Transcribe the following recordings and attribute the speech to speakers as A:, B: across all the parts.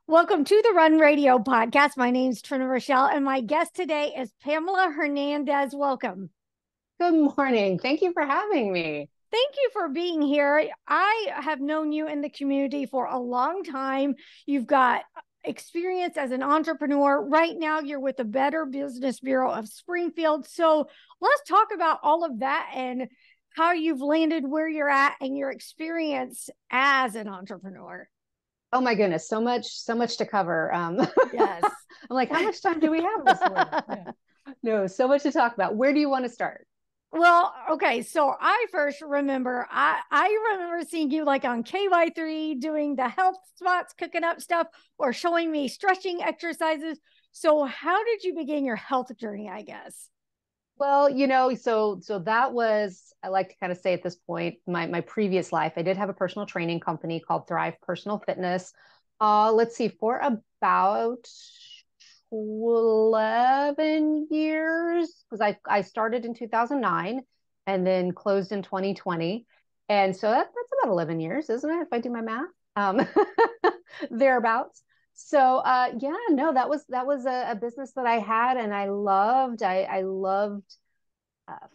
A: Welcome to the Run Radio podcast. My name is Trina Rochelle, and my guest today is Pamela Hernandez. Welcome.
B: Good morning. Thank you for having me.
A: Thank you for being here. I have known you in the community for a long time. You've got experience as an entrepreneur. Right now, you're with the Better Business Bureau of Springfield. So let's talk about all of that and how you've landed where you're at and your experience as an entrepreneur.
B: Oh my goodness, so much to cover.
A: Yes.
B: I'm like, how much time do we have this morning? Yeah. No, so much to talk about. Where do you want to start?
A: Well, okay. So I first remember, I remember seeing you like on KY3 doing the health spots, cooking up stuff, or showing me stretching exercises. So how did you begin your health journey, I guess?
B: Well, so that was, I like to kind of say at this point, my previous life. I did have a personal training company called Thrive Personal Fitness. Let's see, for about 11 years, because I started in 2009 and then closed in 2020. And so that's about 11 years, isn't it? If I do my math, thereabouts. So yeah, no, that was a business that I had and I loved. I loved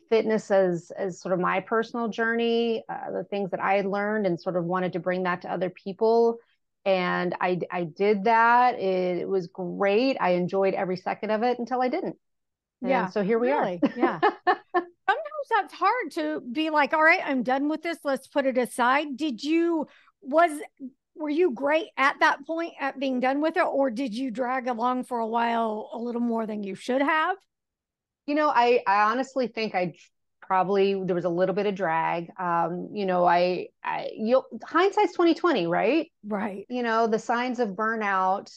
B: fitness as sort of my personal journey, the things that I had learned and sort of wanted to bring that to other people. And I did that. It was great. I enjoyed every second of it until I didn't. And
A: Yeah,
B: so here we are.
A: really. Yeah. Sometimes that's hard to be like, all right, I'm done with this. Let's put it aside. Was, were you great at that point at being done with it? Or did you drag along for a while a little more than you should have?
B: I honestly think I probably there was a little bit of drag. Hindsight's 2020, right?
A: Right.
B: The signs of burnout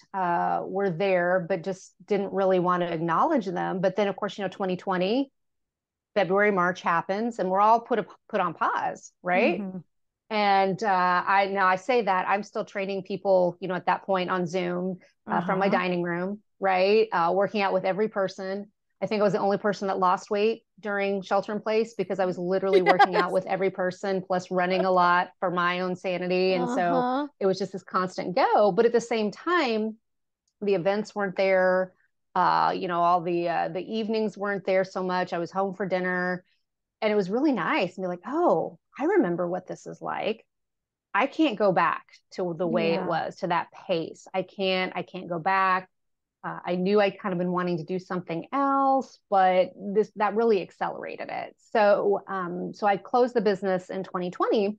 B: were there, but just didn't really want to acknowledge them. But then, of course, 2020, February, March happens, and we're all put on pause, right?
A: Mm-hmm.
B: And I say that I'm still training people, at that point on Zoom from my
A: Uh-huh.
B: dining room, right? Working out with every person. I think I was the only person that lost weight during shelter in place because I was literally working out
A: Yes.
B: with every person, plus running a lot for my own sanity. And so
A: Uh-huh.
B: it was just this constant go. But at the same time, the events weren't there. All the evenings weren't there so much. I was home for dinner, and it was really nice and be like, oh, I remember what this is like. I can't go back to the way it
A: Yeah.
B: was, to that pace. I can't go back. I knew I kind of been wanting to do something else, but that really accelerated it. So I closed the business in 2020,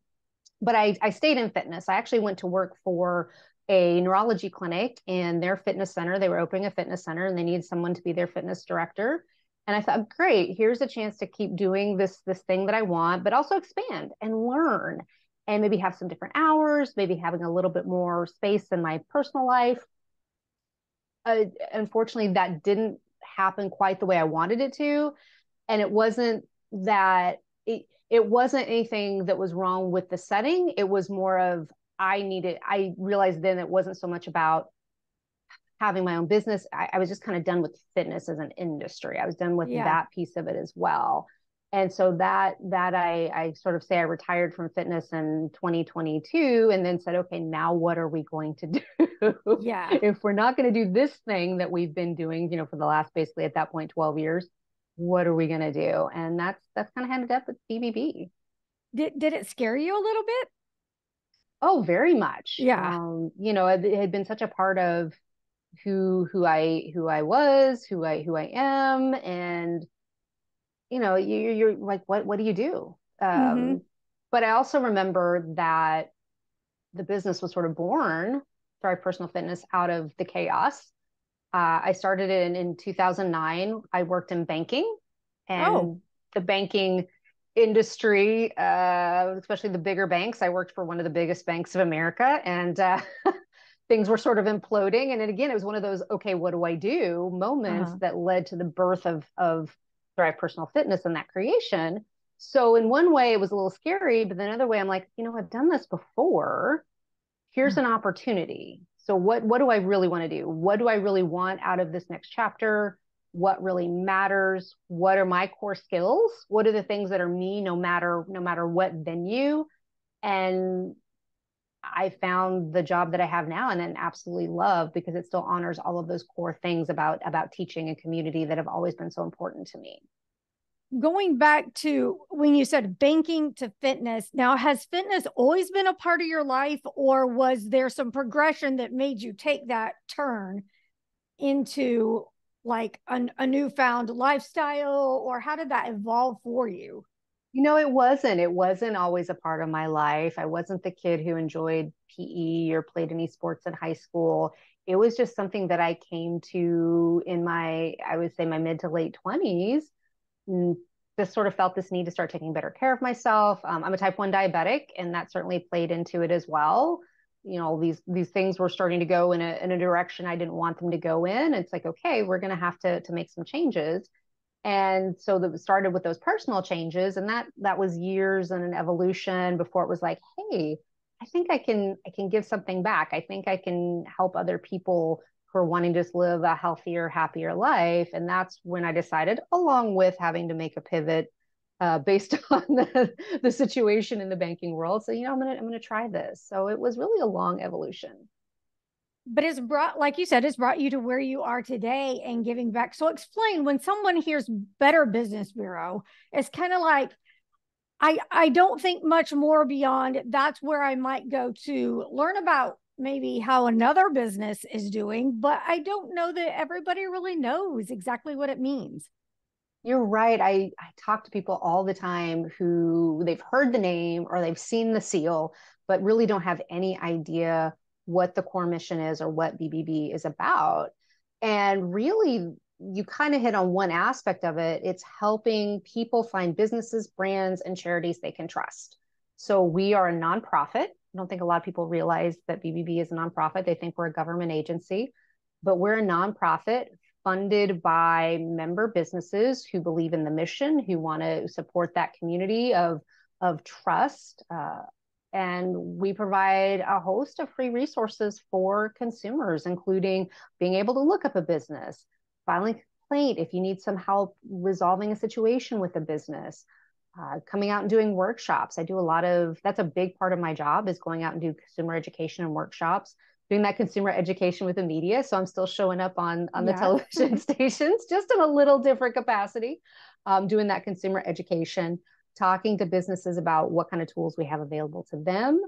B: but I stayed in fitness. I actually went to work for a neurology clinic in their fitness center. They were opening a fitness center and they needed someone to be their fitness director. And I thought, great, here's a chance to keep doing this thing that I want, but also expand and learn and maybe have some different hours, maybe having a little bit more space in my personal life. Unfortunately, that didn't happen quite the way I wanted it to. And it wasn't that it wasn't anything that was wrong with the setting. It was more of I realized then it wasn't so much about having my own business. I was just kind of done with fitness as an industry. I was done with
A: Yeah.
B: that piece of it as well. And so that I sort of say I retired from fitness in 2022 and then said, okay, now what are we going to do?
A: Yeah.
B: If we're not going to do this thing that we've been doing, for the last basically at that point 12 years, what are we going to do? And that's kind of ended up with BBB.
A: Did it scare you a little bit?
B: Oh, very much.
A: Yeah.
B: It had been such a part of who I was, who I am, and you're like, what do you do?
A: Mm-hmm.
B: But I also remember that the business was sort of born, Thrive Personal Fitness, out of the chaos. I started in 2009. I worked in banking,
A: Oh.
B: and the banking industry, especially the bigger banks. I worked for one of the biggest banks of America, and things were sort of imploding. And then again, it was one of those, okay, what do I do moments
A: Uh-huh.
B: that led to the birth of Thrive Personal Fitness and that creation. So in one way, it was a little scary, but then another way, I'm like, I've done this before. Here's an opportunity. So what do I really want to do? What do I really want out of this next chapter? What really matters? What are my core skills? What are the things that are me no matter what venue? And I found the job that I have now and absolutely love, because it still honors all of those core things about teaching and community that have always been so important to me.
A: Going back to when you said banking to fitness, now has fitness always been a part of your life, or was there some progression that made you take that turn into like a newfound lifestyle, or how did that evolve for you?
B: It wasn't always a part of my life. I wasn't the kid who enjoyed PE or played any sports in high school. It was just something that I came to in I would say my mid to late 20s. Just sort of felt this need to start taking better care of myself. I'm a type 1 diabetic, and that certainly played into it as well. These things were starting to go in a direction I didn't want them to go in. It's like, okay, we're going to have to make some changes. And so that started with those personal changes, and that was years and an evolution before it was like, hey, I think I can give something back. I think I can help other people who are wanting to just live a healthier, happier life. And that's when I decided, along with having to make a pivot based on the situation in the banking world. So, I'm gonna try this. So it was really a long evolution.
A: But it's brought, like you said, it's brought you to where you are today and giving back. So explain, when someone hears Better Business Bureau, it's kind of like, I don't think much more beyond that's where I might go to learn about maybe how another business is doing, but I don't know that everybody really knows exactly what it means.
B: You're right. I talk to people all the time who they've heard the name or they've seen the seal, but really don't have any idea what the core mission is or what BBB is about. And really, you kind of hit on one aspect of it. It's helping people find businesses, brands, and charities they can trust. So we are a nonprofit. I don't think a lot of people realize that BBB is a nonprofit. They think we're a government agency, but we're a nonprofit funded by member businesses who believe in the mission, who want to support that community of trust. And we provide a host of free resources for consumers, including being able to look up a business, filing a complaint if you need some help resolving a situation with a business, coming out and doing workshops. I do a lot of, that's a big part of my job, is going out and do consumer education and workshops, doing that consumer education with the media. So I'm still showing up on the
A: Yes.
B: television stations, just in a little different capacity, doing that consumer education, talking to businesses about what kind of tools we have available to them.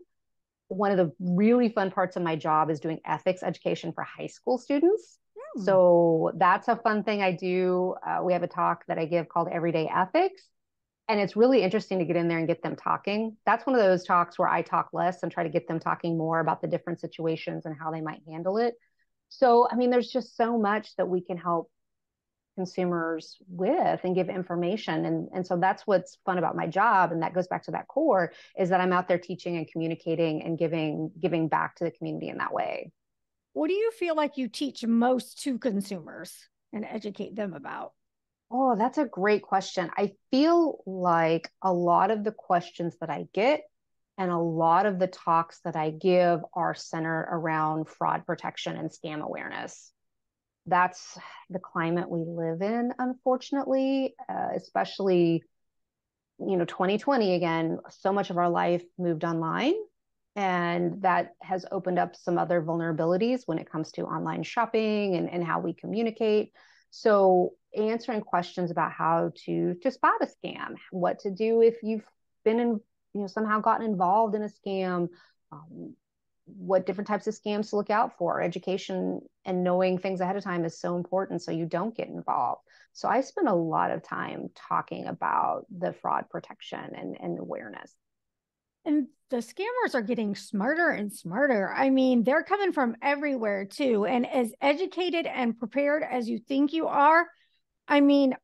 B: One of the really fun parts of my job is doing ethics education for high school students.
A: Hmm.
B: So that's a fun thing I do. We have a talk that I give called Everyday Ethics. And it's really interesting to get in there and get them talking. That's one of those talks where I talk less and try to get them talking more about the different situations and how they might handle it. So, I mean, there's just so much that we can help consumers with and give information. And so that's what's fun about my job. And that goes back to that core, is that I'm out there teaching and communicating and giving back to the community in that way.
A: What do you feel like you teach most to consumers and educate them about?
B: Oh, that's a great question. I feel like a lot of the questions that I get and a lot of the talks that I give are centered around fraud protection and scam awareness. That's the climate we live in, unfortunately, especially, 2020 again, so much of our life moved online. And that has opened up some other vulnerabilities when it comes to online shopping and how we communicate. So answering questions about how to spot a scam, what to do if you've been in, somehow gotten involved in a scam, what different types of scams to look out for. Education and knowing things ahead of time is so important so you don't get involved. So I spend a lot of time talking about the fraud protection and awareness.
A: And the scammers are getting smarter and smarter. I mean, they're coming from everywhere too. And as educated and prepared as you think you are, I mean,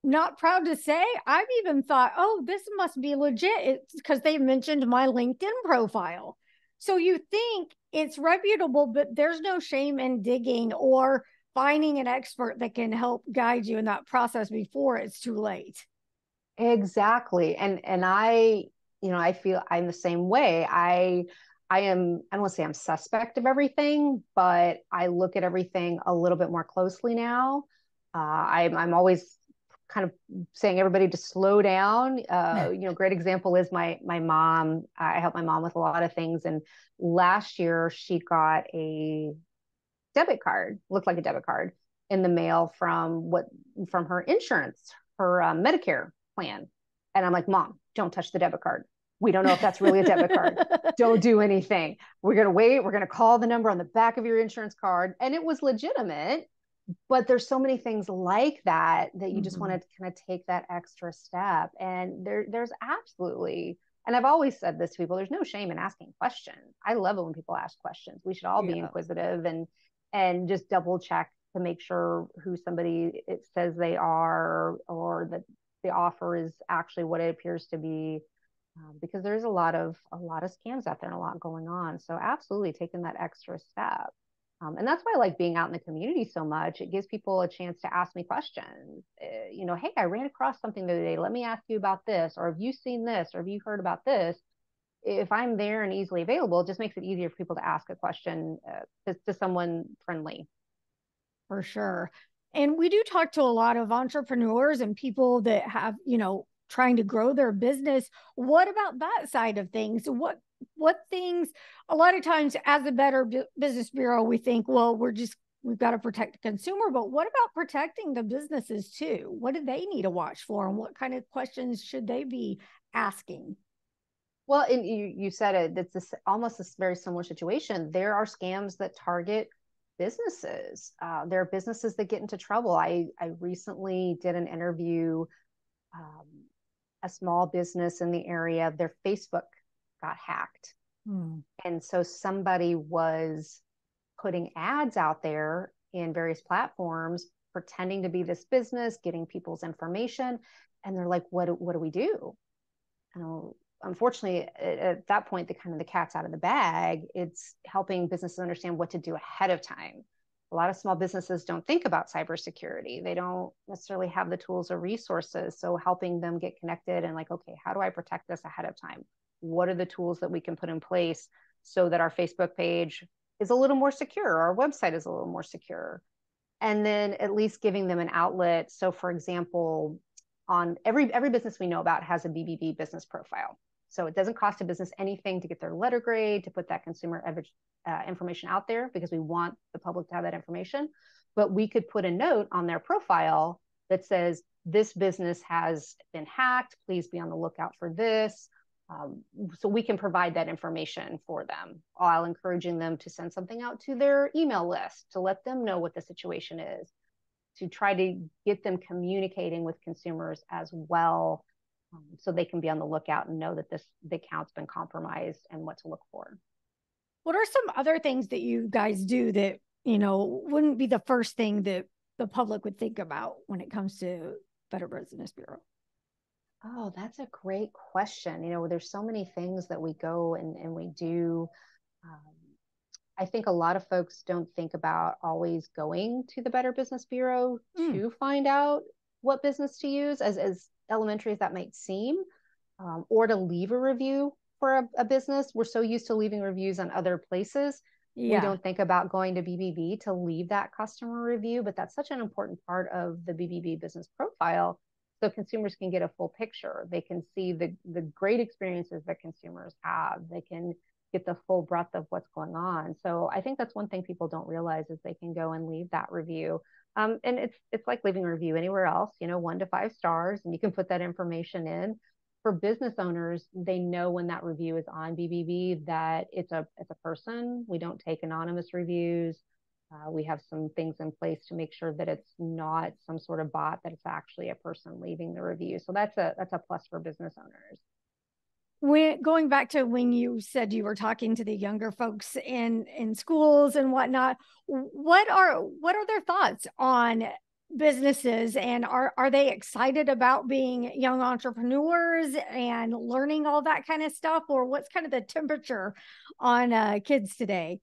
A: not proud to say, I've even thought, oh, this must be legit. It's because they mentioned my LinkedIn profile. So you think it's reputable, but there's no shame in digging or finding an expert that can help guide you in that process before it's too late.
B: Exactly. And I feel I'm the same way. I don't want to say I'm suspect of everything, but I look at everything a little bit more closely now. I'm always kind of saying everybody to slow down. Great example is my mom. I help my mom with a lot of things, and last year she got a debit card, looked like a debit card, in the mail from her insurance, her Medicare plan. And I'm like, Mom, don't touch the debit card. We don't know if that's really a debit card. Don't do anything. We're going to wait. We're going to call the number on the back of your insurance card. And it was legitimate, but there's so many things like that you just want to kind of take that extra step. And there's absolutely, and I've always said this to people, there's no shame in asking questions. I love it when people ask questions. We should all be inquisitive and just double check to make sure who somebody it says they are, or that the offer is actually what it appears to be. Because there's a lot of scams out there and a lot going on. So absolutely taking that extra step. And that's why I like being out in the community so much. It gives people a chance to ask me questions. Hey, I ran across something the other day. Let me ask you about this. Or have you seen this? Or have you heard about this? If I'm there and easily available, it just makes it easier for people to ask a question to someone friendly.
A: For sure. And we do talk to a lot of entrepreneurs and people that have, trying to grow their business. What about that side of things? What things, a lot of times as a Better Business Bureau, we think, well, we've got to protect the consumer, but what about protecting the businesses too? What do they need to watch for? And what kind of questions should they be asking?
B: Well, and you said it, it's almost a very similar situation. There are scams that target businesses. There are businesses that get into trouble. I recently did an interview, a small business in the area, their Facebook got hacked. And so somebody was putting ads out there in various platforms, pretending to be this business, getting people's information. And they're like, what do we do? And unfortunately, at that point, the cat's out of the bag. It's helping businesses understand what to do ahead of time. A lot of small businesses don't think about cybersecurity. They don't necessarily have the tools or resources. So helping them get connected and like, okay, how do I protect this ahead of time? What are the tools that we can put in place so that our Facebook page is a little more secure, our website is a little more secure? And then at least giving them an outlet. So for example, on every business we know about has a BBB business profile. So it doesn't cost a business anything to get their letter grade, to put that consumer information out there, because we want the public to have that information. But we could put a note on their profile that says, this business has been hacked. Please be on the lookout for this. So we can provide that information for them, while encouraging them to send something out to their email list to let them know what the situation is, to try to get them communicating with consumers as well, so they can be on the lookout and know that the account's been compromised and what to look for.
A: What are some other things that you guys do that, wouldn't be the first thing that the public would think about when it comes to Better Business Bureau?
B: Oh, that's a great question. There's so many things that we go and we do. I think a lot of folks don't think about always going to the Better Business Bureau to find out what business to use, as elementary as that might seem, or to leave a review for a business. We're so used to leaving reviews on other places. We don't think about going to BBB to leave that customer review, but that's such an important part of the BBB business profile. So consumers can get a full picture. They can see the great experiences that consumers have. They can get the full breadth of what's going on. So I think that's one thing people don't realize, is they can go and leave that review. And it's like leaving a review anywhere else, 1 to 5 stars, and you can put that information in. For business owners, they know when that review is on BBB that it's a person. We don't take anonymous reviews. We have some things in place to make sure that it's not some sort of bot, that it's actually a person leaving the review. So that's a plus for business owners.
A: Going back to when you said you were talking to the younger folks in schools and whatnot, what are their thoughts on businesses, and are they excited about being young entrepreneurs and learning all that kind of stuff, or what's kind of the temperature on kids today?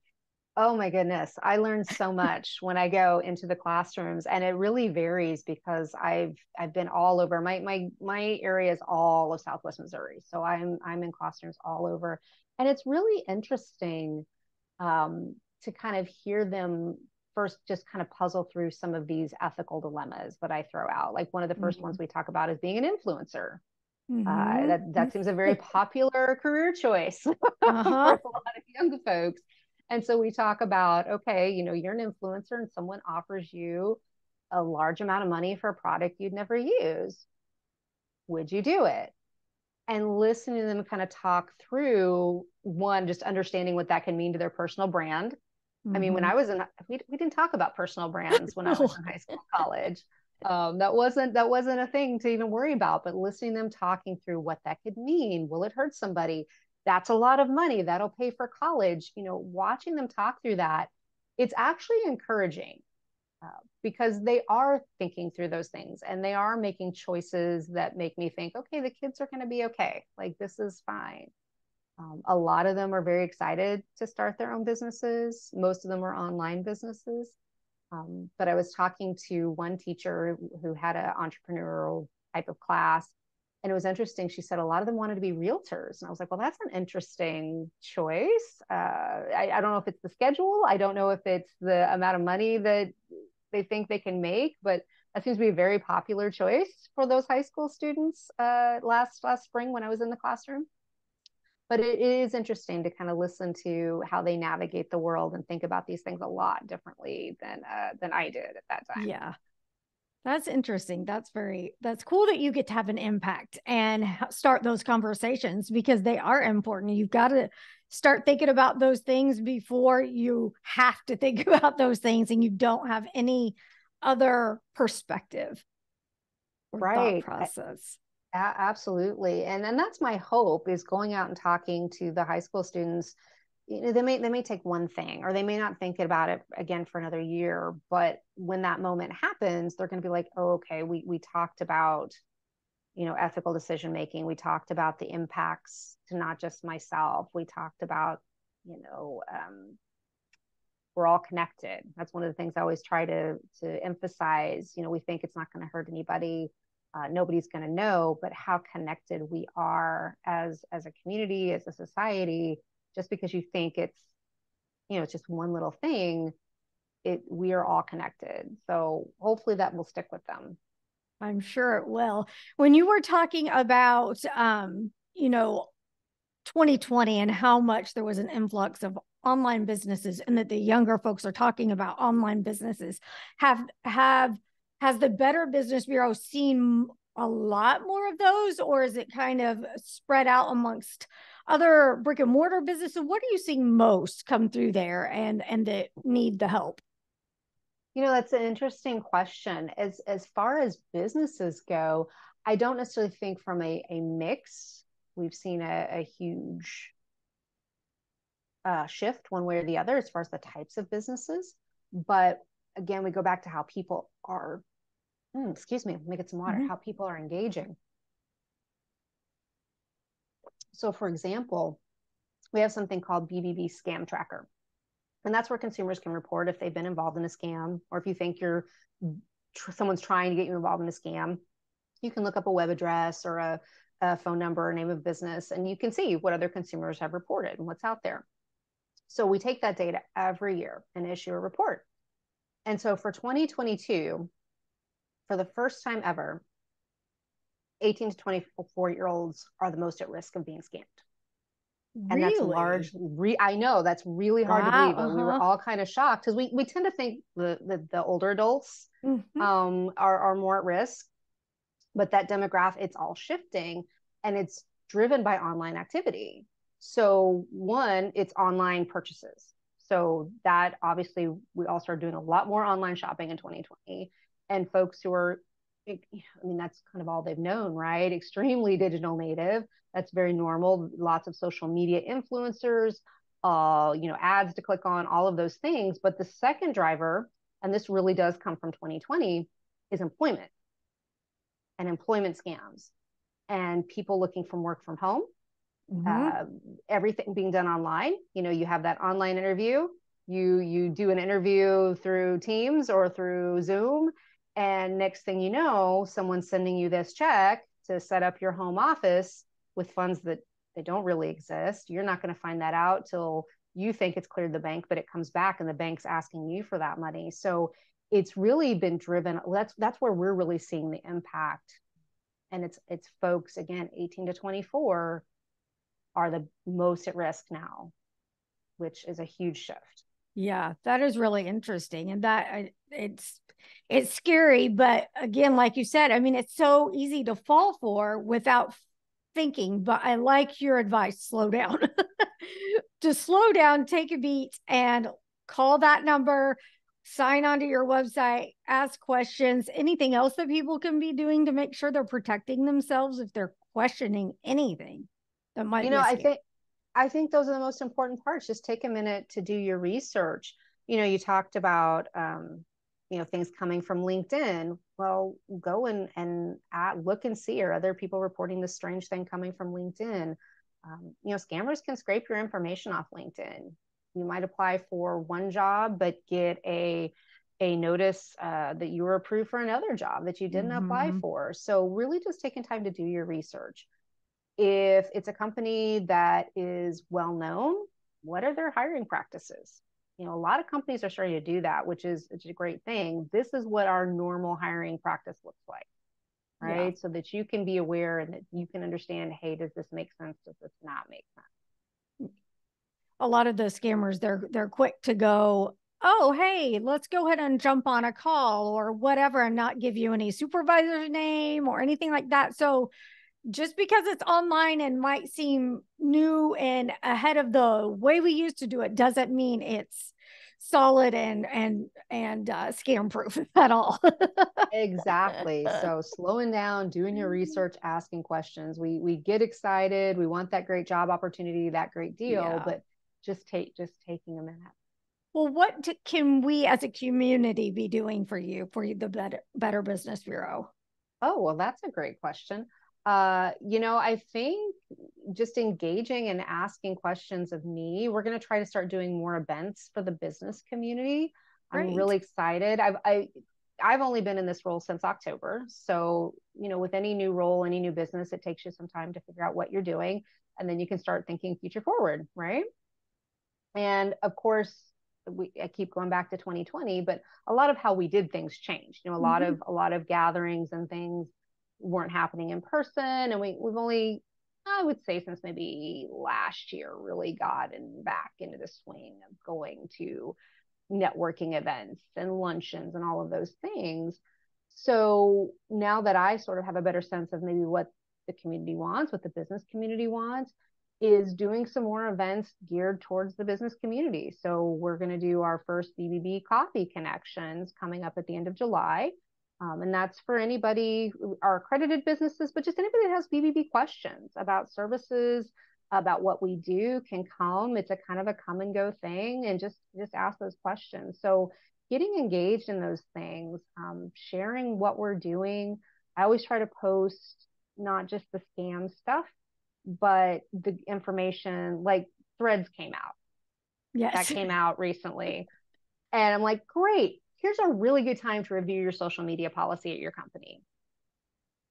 B: Oh my goodness. I learned so much when I go into the classrooms, and it really varies because I've been all over. My area is all of Southwest Missouri. So I'm in classrooms all over. And it's really interesting to kind of hear them first just kind of puzzle through some of these ethical dilemmas that I throw out. Like one of the first ones we talk about is being an influencer. That seems a very popular career choice for a lot of young folks. And so we talk about, okay, you're an influencer and someone offers you a large amount of money for a product you'd never use. Would you do it? And listening to them kind of talk through, one, just understanding what that can mean to their personal brand. I mean, when I was we didn't talk about personal brands when I was in high school, college. That wasn't a thing to even worry about, but listening to them talking through what that could mean. Will it hurt somebody? That's a lot of money. That'll pay for college. Watching them talk through that, it's actually encouraging because they are thinking through those things and they are making choices that make me think, okay, the kids are going to be okay. Like, this is fine. A lot of them are very excited to start their own businesses. Most of them are online businesses. But I was talking to one teacher who had an entrepreneurial type of class, and it was interesting. She said a lot of them wanted to be realtors. And I was like, well, that's an interesting choice. I don't know if it's the schedule. I don't know if it's the amount of money that they think they can make, but that seems to be a very popular choice for those high school students last spring when I was in the classroom. But it is interesting to kind of listen to how they navigate the world and think about these things a lot differently than I did at that time.
A: Yeah. That's interesting. That's cool that you get to have an impact and start those conversations because they are important. You've got to start thinking about those things before you have to think about those things and you don't have any other perspective or thought process.
B: Absolutely. And that's my hope, is going out and talking to the high school students. They may take one thing, or they may not think about it again for another year. But when that moment happens, they're going to be like, oh, okay, we talked about, ethical decision making. We talked about the impacts to not just myself. We talked about, we're all connected. That's one of the things I always try to emphasize. We think it's not going to hurt anybody. Nobody's going to know, but how connected we are as a community, as a society. Just because you think it's just one little thing, we are all connected. So hopefully that will stick with them.
A: I'm sure it will. When you were talking about 2020 and how much there was an influx of online businesses and that the younger folks are talking about online businesses, has the Better Business Bureau seen a lot more of those, or is it kind of spread out amongst other brick and mortar businesses? What are you seeing most come through there and that need the help?
B: That's an interesting question. As far as businesses go, I don't necessarily think from a mix we've seen a huge shift one way or the other as far as the types of businesses. But again, we go back to how people are, excuse me, let me get some water, how people are engaging. So for example, we have something called BBB Scam Tracker. And that's where consumers can report if they've been involved in a scam, or if you think someone's trying to get you involved in a scam. You can look up a web address or a phone number or name of business, and you can see what other consumers have reported and what's out there. So we take that data every year and issue a report. And so for 2022, for the first time ever, 18 to 24-year-olds are the most at risk of being scammed. And
A: really?
B: That's large. I know that's really hard to believe, but we were all kind of shocked because we tend to think the older adults are more at risk, but that demographic, it's all shifting, and it's driven by online activity. So one, it's online purchases. So that obviously we all started doing a lot more online shopping in 2020, and folks who are, that's kind of all they've known, right? Extremely digital native. That's very normal. Lots of social media influencers, ads to click on, all of those things. But the second driver, and this really does come from 2020, is employment and employment scams and people looking for work from home. Everything being done online. You have that online interview. You do an interview through Teams or through Zoom, and next thing you know, someone's sending you this check to set up your home office with funds that they don't really exist. You're not going to find that out till you think it's cleared the bank, but it comes back and the bank's asking you for that money. So it's really been driven. That's where we're really seeing the impact. And it's folks, again, 18 to 24 are the most at risk now, which is a huge shift.
A: Yeah, that is really interesting. And that it's scary, but again, like you said, I mean, it's so easy to fall for without thinking, but I like your advice, slow down. To slow down, take a beat and call that number, sign onto your website, ask questions, anything else that people can be doing to make sure they're protecting themselves if they're questioning anything that might be a scam.
B: I think those are the most important parts. Just take a minute to do your research. You talked about, things coming from LinkedIn. Well, go and look and see, are other people reporting this strange thing coming from LinkedIn? Scammers can scrape your information off LinkedIn. You might apply for one job, but get a notice that you were approved for another job that you didn't apply for. So really just taking time to do your research. If it's a company that is well known, what are their hiring practices? A lot of companies are starting to do that, which is a great thing. This is what our normal hiring practice looks like, right? Yeah. So that you can be aware and that you can understand, hey, does this make sense? Does this not make sense?
A: A lot of the scammers, they're quick to go, oh, hey, let's go ahead and jump on a call or whatever, and not give you any supervisor's name or anything like that. So just because it's online and might seem new and ahead of the way we used to do it doesn't mean it's solid and scam proof at all.
B: Exactly. So slowing down, doing your research, asking questions. We get excited. We want that great job opportunity, that great deal, but just taking a minute.
A: Well, what can we as a community be doing for the Better Business Bureau?
B: Oh, well, that's a great question. I think just engaging and asking questions of me. We're going to try to start doing more events for the business community. Great. I'm really excited. I've only been in this role since October. So, with any new role, any new business, it takes you some time to figure out what you're doing. And then you can start thinking future forward, right? And of course, I keep going back to 2020, but a lot of how we did things changed. A lot of gatherings and things weren't happening in person. And we've only, I would say, since maybe last year, really gotten back into the swing of going to networking events and luncheons and all of those things. So now that I sort of have a better sense of maybe what the community wants, what the business community wants, is doing some more events geared towards the business community. So we're going to do our first BBB coffee connections coming up at the end of July. And that's for anybody, our accredited businesses, but just anybody that has BBB questions about services, about what we do, can come. It's a kind of a come and go thing, and just ask those questions. So getting engaged in those things, sharing what we're doing. I always try to post not just the scam stuff, but the information. Like Threads came out.
A: Yes.
B: That came out recently. And I'm like, great. Here's a really good time to review your social media policy at your company.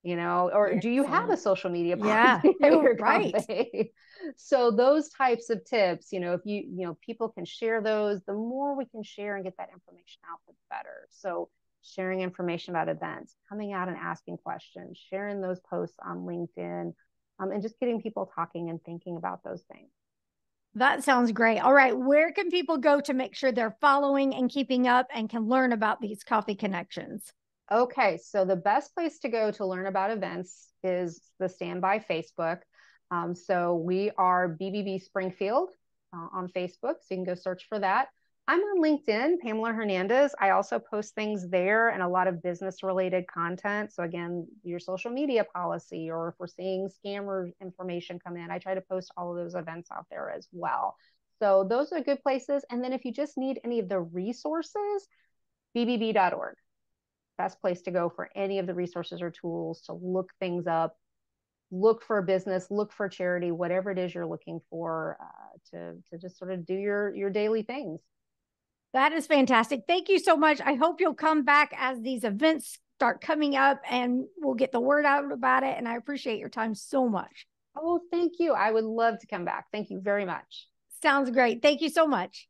B: Or do you have a social media policy at your company? So those types of tips, if people can share those, the more we can share and get that information out, the better. So sharing information about events, coming out and asking questions, sharing those posts on LinkedIn, and just getting people talking and thinking about those things.
A: That sounds great. All right. Where can people go to make sure they're following and keeping up and can learn about these coffee connections?
B: Okay. So the best place to go to learn about events is the Standby Facebook. So we are BBB Springfield on Facebook. So you can go search for that. I'm on LinkedIn, Pamela Hernandez. I also post things there and a lot of business related content. So again, your social media policy, or if we're seeing scammer information come in, I try to post all of those events out there as well. So those are good places. And then if you just need any of the resources, bbb.org. Best place to go for any of the resources or tools to look things up, look for a business, look for charity, whatever it is you're looking for, to just sort of do your daily things.
A: That is fantastic. Thank you so much. I hope you'll come back as these events start coming up and we'll get the word out about it. And I appreciate your time so much.
B: Oh, thank you. I would love to come back. Thank you very much.
A: Sounds great. Thank you so much.